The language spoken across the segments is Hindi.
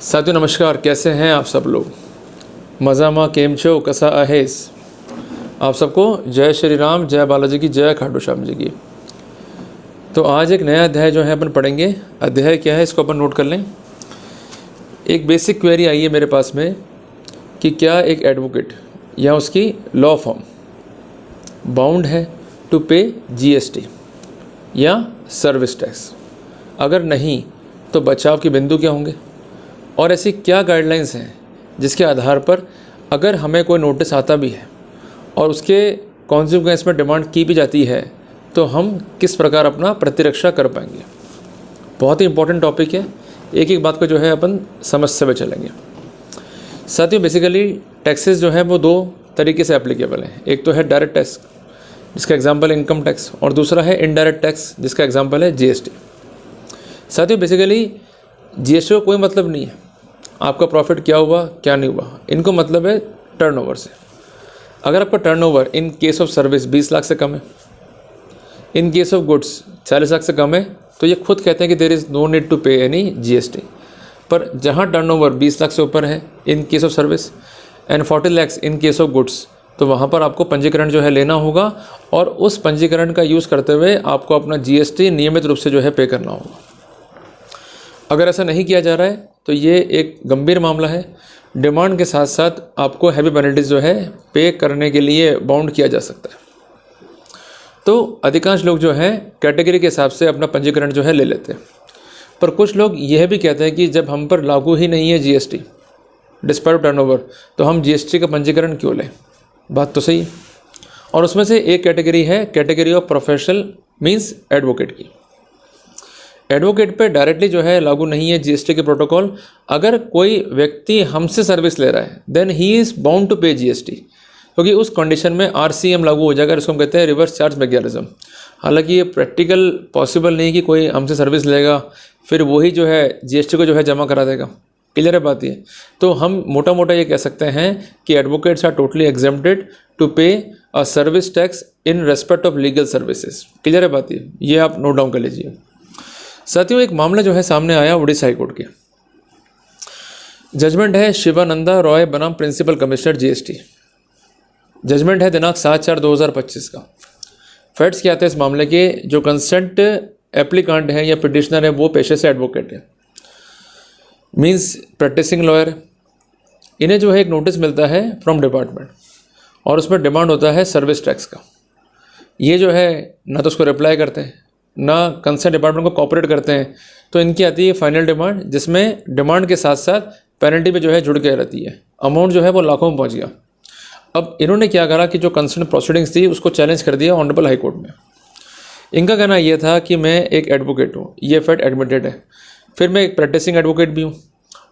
साथियों नमस्कार, कैसे हैं आप सब लोग। मज़ामा केम छो, कसा आहेस। आप सबको जय श्री राम, जय बालाजी की, जय खाटू श्याम जी की। तो आज एक नया अध्याय जो है अपन पढ़ेंगे। अध्याय क्या है इसको अपन नोट कर लें। एक बेसिक क्वेरी आई है मेरे पास में कि क्या एक एडवोकेट या उसकी लॉ फर्म बाउंड है टू पे जीएसटी या सर्विस टैक्स। अगर नहीं तो बचाव के बिंदु क्या होंगे और ऐसी क्या गाइडलाइंस हैं जिसके आधार पर अगर हमें कोई नोटिस आता भी है और उसके कॉन्सिक्वेंस में डिमांड की भी जाती है तो हम किस प्रकार अपना प्रतिरक्षा कर पाएंगे। बहुत ही इंपॉर्टेंट टॉपिक है। एक एक बात को जो है अपन समझते हुए चलेंगे। साथियों बेसिकली टैक्सेस जो है वो दो तरीके से एप्लीकेबल हैं। एक तो है डायरेक्ट टैक्स जिसका एग्जांपल है इनकम टैक्स, और दूसरा है इनडायरेक्ट टैक्स जिसका एग्जांपल है जीएसटी। साथियों बेसिकली जीएसटी को कोई मतलब नहीं है आपका प्रॉफिट क्या हुआ क्या नहीं हुआ, इनको मतलब है टर्नओवर से। अगर आपका turnover in case of service 20 lakh से कम है, in case of goods 40 lakh से कम है, तो ये खुद कहते हैं कि there is no need to pay any GST. पर जहाँ टर्नओवर 20 लाख से ऊपर है in case of service and 40 lakh in case of goods, तो वहाँ पर आपको पंजीकरण जो है लेना होगा और उस पंजीकरण का यूज़ करते हुए आपको अपना जीएसटी नियमित रूप से जो है पे करना होगा। अगर ऐसा नहीं किया जा रहा है तो ये एक गंभीर मामला है। डिमांड के साथ साथ आपको हैवी पेनल्टीज जो है पे करने के लिए बाउंड किया जा सकता है। तो अधिकांश लोग जो हैं कैटेगरी के हिसाब से अपना पंजीकरण जो है ले लेते हैं, पर कुछ लोग यह भी कहते हैं कि जब हम पर लागू ही नहीं है जीएसटी डिस्पाइट टर्नओवर, तो हम जीएसटी का पंजीकरण क्यों लें। बात तो सही है। और उसमें से एक कैटेगरी है category of professional means advocate की। एडवोकेट पे डायरेक्टली जो है लागू नहीं है जीएसटी के प्रोटोकॉल। अगर कोई व्यक्ति हमसे सर्विस ले रहा है then he is bound to pay GST, क्योंकि उस कंडीशन में आरसीएम लागू हो जाएगा। इसको हम कहते हैं रिवर्स चार्ज मैकेनिज्म। हालांकि ये प्रैक्टिकल पॉसिबल नहीं कि कोई हमसे सर्विस लेगा फिर वही जो है जीएसटी को जो है जमा करा देगा। क्लियर है बात ये। तो हम मोटा मोटा ये कह सकते हैं कि advocates are totally exempted to pay a service tax in respect of legal services. Clear है बात ये आप नोट डाउन कर लीजिए। साथियों एक मामला जो है सामने आया उड़ीसा हाईकोर्ट के। जजमेंट है शिवानंदा रॉय बनाम प्रिंसिपल कमिश्नर जीएसटी। जजमेंट है दिनांक 7/4/2025 का। फैक्ट्स क्या आते हैं इस मामले के। जो कंसेंट एप्लीकांट है या पिटिशनर है वो पेशे से एडवोकेट है, मीन्स प्रैक्टिसिंग लॉयर। इन्हें जो है एक नोटिस मिलता है फ्रॉम डिपार्टमेंट और उसमें डिमांड होता है सर्विस टैक्स का। ये जो है ना तो उसको रिप्लाई करते हैं ना कंसर्न डिपार्टमेंट को कोऑपरेट करते हैं, तो इनकी आती है फाइनल डिमांड, जिसमें डिमांड के साथ साथ पेनल्टी भी जो है जुड़ के रहती है। अमाउंट जो है वो लाखों में पहुंच गया। अब इन्होंने क्या करा कि जो कंसर्न प्रोसीडिंग्स थी उसको चैलेंज कर दिया ऑनरेबल हाई कोर्ट में। इनका कहना यह था कि मैं एक एडवोकेट हूँ, ये फैक्ट एडमिटेड है, फिर मैं एक प्रैक्टिसिंग एडवोकेट भी हूँ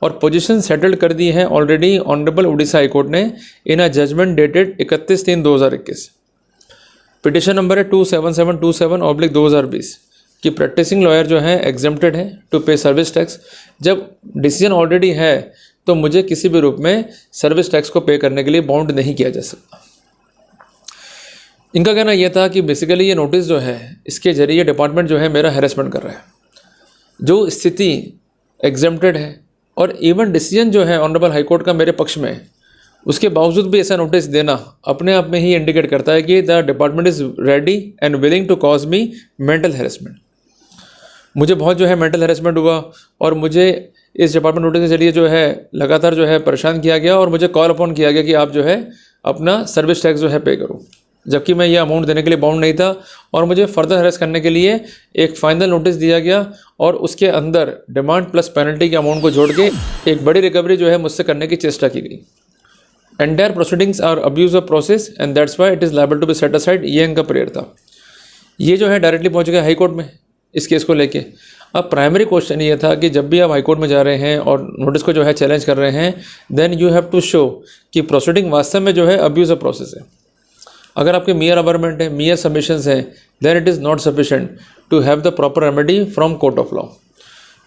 और पोजीशन सेटल्ड कर दी है already honourable Orissa high court ने इन अ जजमेंट डेटेड 31/3/2021। पिटिशन नंबर है 27727/2020 कि प्रैक्टिसिंग लॉयर जो है एग्जेम्प्टेड है टू पे सर्विस टैक्स। जब डिसीजन ऑलरेडी है तो मुझे किसी भी रूप में सर्विस टैक्स को पे करने के लिए बाउंड नहीं किया जा सकता। इनका कहना यह था कि बेसिकली ये नोटिस जो है इसके जरिए डिपार्टमेंट जो है मेरा हैरेसमेंट कर रहा है। जो स्थिति एग्जेम्प्टेड है और इवन डिसीजन जो है ऑनरेबल हाई कोर्ट का मेरे पक्ष में, उसके बावजूद भी ऐसा नोटिस देना अपने आप में ही इंडिकेट करता है कि the department is ready and willing to cause me mental harassment. मुझे बहुत जो है मेंटल हैरेसमेंट हुआ और मुझे इस डिपार्टमेंट नोटिस के जरिए जो है लगातार जो है परेशान किया गया और मुझे कॉल अपॉन किया गया कि आप जो है अपना सर्विस टैक्स जो है पे करो, जबकि मैं ये अमाउंट देने के लिए बाउंड नहीं था। और मुझे फर्दर हैरेस करने के लिए एक फाइनल नोटिस दिया गया और उसके अंदर डिमांड प्लस पेनल्टी के अमाउंट को जोड़ के एक बड़ी रिकवरी जो है मुझसे करने की चेष्टा की गई। Entire proceedings are abuse of process and that's why it is liable to be set aside. ये इनका प्रेयर था। ये जो है डायरेक्टली पहुंच गया हाई कोर्ट में इस केस को लेके। अब प्राइमरी क्वेश्चन ये था कि जब भी आप हाई कोर्ट में जा रहे हैं और नोटिस को जो है चैलेंज कर रहे हैं then you have to show कि प्रोसीडिंग वास्तव में जो है अब्यूज ऑफ प्रोसेस है। अगर आपके मियर अबरमेंट है, मियर सबमिशंस है, then it is not sufficient to have the proper remedy from court of law.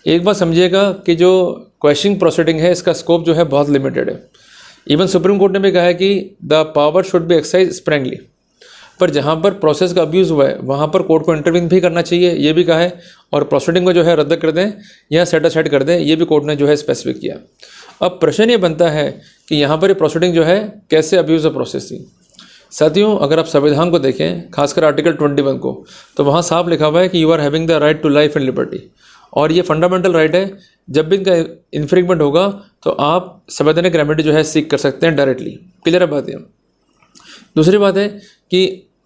एक बात समझिएगा कि जो क्वेश्चनिंग प्रोसीडिंग है इसका स्कोप जो है बहुत लिमिटेड है। इवन सुप्रीम कोर्ट ने भी कहा है कि the power should be exercise sparingly. पर जहाँ पर प्रोसेस का अब्यूज़ हुआ है वहाँ पर कोर्ट को इंटरवीन भी करना चाहिए, ये भी कहा है, और प्रोसीडिंग को जो है रद्द कर दें या सेट असाइड कर दें, ये भी कोर्ट ने जो है स्पेसिफिक किया। अब प्रश्न ये बनता है कि यहाँ पर ये प्रोसीडिंग जो है कैसे अब्यूज़ ऑफ प्रोसेस थी। साथियों, अगर आप संविधान को देखें, खासकर आर्टिकल 21 को, तो वहाँ साफ लिखा हुआ है कि you are having the right to life and liberty, और ये फंडामेंटल राइट है। जब भी इनका इन्फ्रिंगमेंट होगा तो आप संवैधानिक रेमेडी जो है सीख कर सकते हैं डायरेक्टली। क्लियर है बात ये। दूसरी बात है कि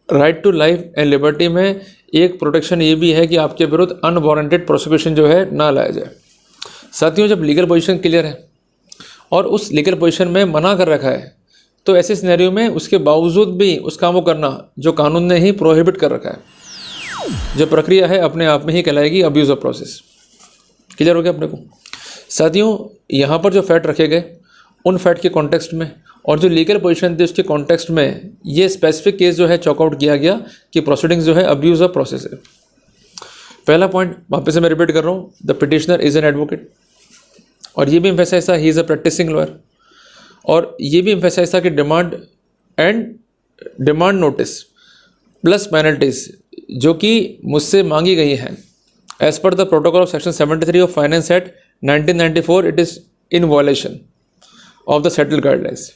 right to life and liberty में एक प्रोटेक्शन ये भी है कि आपके विरुद्ध अनवारंटेड प्रोसिक्यूशन जो है ना लाया जाए। साथियों, जब लीगल पोजीशन क्लियर है और उस लीगल पोजीशन में मना कर रखा है, तो ऐसे सिनेरियो में उसके बावजूद भी उस काम को करना जो कानून ने ही प्रोहिबिट कर रखा है, जो प्रक्रिया है अपने आप में ही कहलाएगी अब्यूज़ ऑफ प्रोसेस। क्लियर हो गया अपने को। साथियों, यहाँ पर जो फैक्ट रखे गए उन फैक्ट के कॉन्टेक्स्ट में और जो लीगल पोजीशन थी उसके कॉन्टेक्स्ट में ये स्पेसिफिक केस जो है चॉकआउट किया गया कि प्रोसीडिंग्स जो है अब्यूज़ ऑफ प्रोसेस है। पहला पॉइंट वापस से मैं रिपीट कर रहा हूँ, the petitioner is an advocate, और ये भी एम्फेसाइज था ही इज़ अ प्रैक्टिसिंग लॉयर, और ये भी एम्फेसाइज था कि डिमांड नोटिस प्लस पेनल्टीज जो कि मुझसे मांगी गई हैं as per the protocol of section 73 of finance act 1994, it is in violation of the settled guidelines.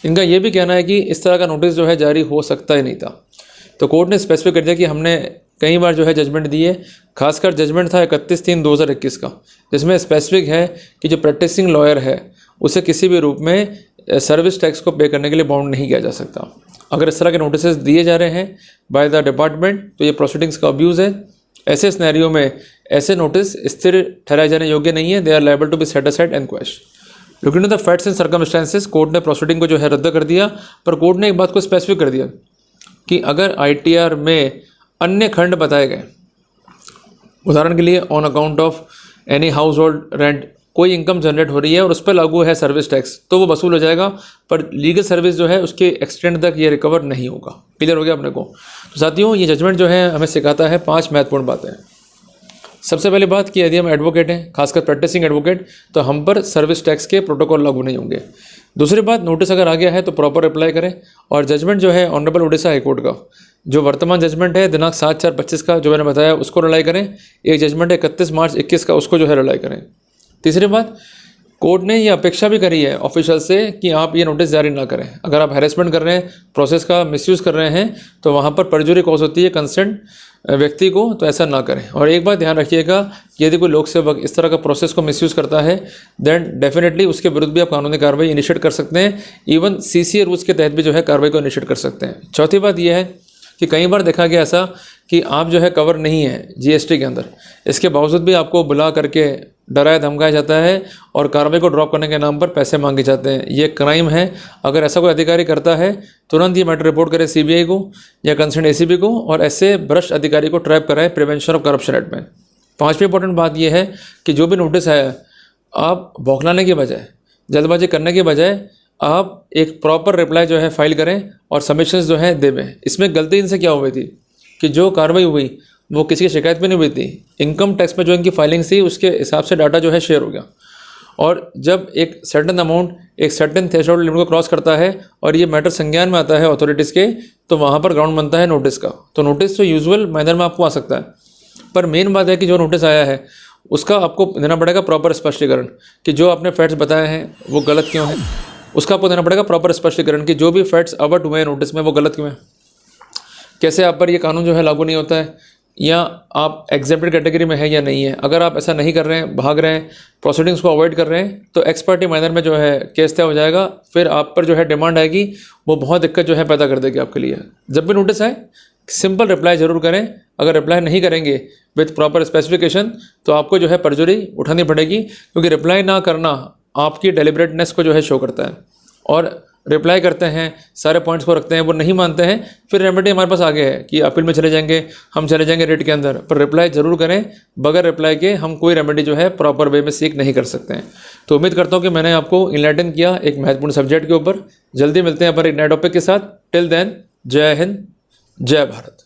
इनका ये भी कहना है कि इस तरह का नोटिस जो है जारी हो सकता ही नहीं था। तो कोर्ट ने स्पेसिफिक कर दिया कि हमने कई बार जो है जजमेंट दी है, खासकर जजमेंट था 31/3/2021 का, जिसमें स्पेसिफिक है कि जो प्रैक्टिसिंग लॉयर है उसे किसी भी रूप में सर्विस टैक्स को पे करने के लिए बाउंड नहीं किया जा सकता। अगर इस तरह के नोटिस दिए जा रहे हैं बाय द डिपार्टमेंट तो ये प्रोसीडिंग्स का अब्यूज़ है। ऐसे सिनेरियो में ऐसे नोटिस स्थिर ठहराए जाने योग्य नहीं है, they are liable to be set aside and quash. Looking at the facts and circumstances, court ने प्रोसीडिंग को जो है रद्द कर दिया, पर कोर्ट ने एक बात को स्पेसिफिक कर दिया कि अगर ITR में अन्य खंड बताए गए, उदाहरण के लिए on account of any house hold rent, कोई इनकम जनरेट हो रही है और उस पर लागू है सर्विस टैक्स, तो वो वसूल हो जाएगा, पर लीगल सर्विस जो है उसके एक्सटेंड तक ये रिकवर नहीं होगा। क्लियर हो गया अपने को। तो साथियों, ये जजमेंट जो है हमें सिखाता है 5 महत्वपूर्ण बातें। सबसे पहली बात कि यदि हम एडवोकेट हैं, खासकर प्रैक्टिसिंग एडवोकेट, तो हम पर सर्विस टैक्स के प्रोटोकॉल लागू नहीं होंगे। दूसरी बात, नोटिस अगर आ गया है तो प्रॉपर रिप्लाई करें, और जजमेंट जो है ऑनरेबल उड़ीसा हाईकोर्ट का जो वर्तमान जजमेंट है दिनांक 7/4/25 का जो मैंने बताया उसको रिलाई करें। एक जजमेंट है 31 मार्च 21 का, उसको जो है रिलाई करें। तीसरी बात, कोर्ट ने ये अपेक्षा भी करी है ऑफिशियल से कि आप ये नोटिस जारी ना करें। अगर आप हैरेसमेंट कर रहे हैं, प्रोसेस का मिसयूज़ कर रहे हैं, तो वहाँ पर परजुरी कॉज होती है कंसर्न व्यक्ति को, तो ऐसा ना करें। और एक बात ध्यान रखिएगा कि यदि कोई लोक सेवक इस तरह का प्रोसेस को मिसयूज़ करता है देन डेफिनेटली उसके विरुद्ध भी आप कानूनी कार्रवाई इनिशिएट कर सकते हैं। इवन CCA रूल्स के तहत भी जो है कार्रवाई को इनिशिएट कर सकते हैं। चौथी बात यह है कि कई बार देखा गया ऐसा कि आप जो है कवर नहीं है GST के अंदर, इसके बावजूद भी आपको बुला करके डराया धमकाया जाता है और कार्रवाई को ड्रॉप करने के नाम पर पैसे मांगे जाते हैं। ये क्राइम है। अगर ऐसा कोई अधिकारी करता है तुरंत ये मैटर रिपोर्ट करे CBI को या कंसर्न ACB को, और ऐसे भ्रष्ट अधिकारी को ट्रैप कराए प्रिवेंशन ऑफ करप्शन एक्ट में। पांचवी इंपॉर्टेंट बात यह है कि जो भी नोटिस आया, आप बौखलाने के बजाय, जल्दबाजी करने के बजाय आप एक प्रॉपर रिप्लाई जो है फाइल करें और सबमिशंस जो है देवें। इसमें गलती इनसे क्या हुई थी कि जो कार्रवाई हुई वो किसी की शिकायत में नहीं हुई थी, इनकम टैक्स में जो इनकी फाइलिंग थी उसके हिसाब से डाटा जो है शेयर हो गया, और जब एक सर्टेन अमाउंट एक सर्टेन थ्रेशोल्ड लिमिट को क्रॉस करता है और ये मैटर संज्ञान में आता है अथॉरिटीज़ के, तो वहाँ पर ग्राउंड बनता है नोटिस का। तो नोटिस तो यूजुअल मैनर में आपको आ सकता है, पर मेन बात है कि जो नोटिस आया है उसका आपको देना पड़ेगा प्रॉपर स्पष्टीकरण कि जो आपने फैक्ट्स बताए हैं वो गलत क्यों है। उसका आपको देना पड़ेगा प्रॉपर स्पष्टीकरण कि जो भी फैक्ट्स अवट हुए हैं नोटिस में वो गलत क्यों है, कैसे आप पर ये कानून जो है लागू नहीं होता है, या आप एग्जेम्प्टेड कैटेगरी में है या नहीं है। अगर आप ऐसा नहीं कर रहे हैं, भाग रहे हैं, प्रोसीडिंग्स को अवॉइड कर रहे हैं, तो एक्सपर्टी माइनर में जो है केस तय हो जाएगा। फिर आप पर जो है डिमांड आएगी, वो बहुत दिक्कत जो है पैदा कर देगी आपके लिए। जब भी नोटिस आए सिंपल रिप्लाई ज़रूर करें। अगर रिप्लाई नहीं करेंगे विथ प्रॉपर स्पेसिफिकेशन तो आपको जो है परजुरी उठानी पड़ेगी, क्योंकि रिप्लाई ना करना आपकी डेलिबरेटनेस को जो है शो करता है। और रिप्लाई करते हैं, सारे पॉइंट्स को रखते हैं, वो नहीं मानते हैं, फिर रेमेडी हमारे पास आगे है कि अपील में चले जाएंगे, हम चले जाएंगे रेट के अंदर, पर रिप्लाई ज़रूर करें। बगैर रिप्लाई के हम कोई रेमेडी जो है प्रॉपर वे में सीख नहीं कर सकते हैं। तो उम्मीद करता हूँ कि मैंने आपको इनलाइटन किया एक महत्वपूर्ण सब्जेक्ट के ऊपर। जल्दी मिलते हैं पर एक नए टॉपिक के साथ। टिल देन, जय हिंद, जय भारत।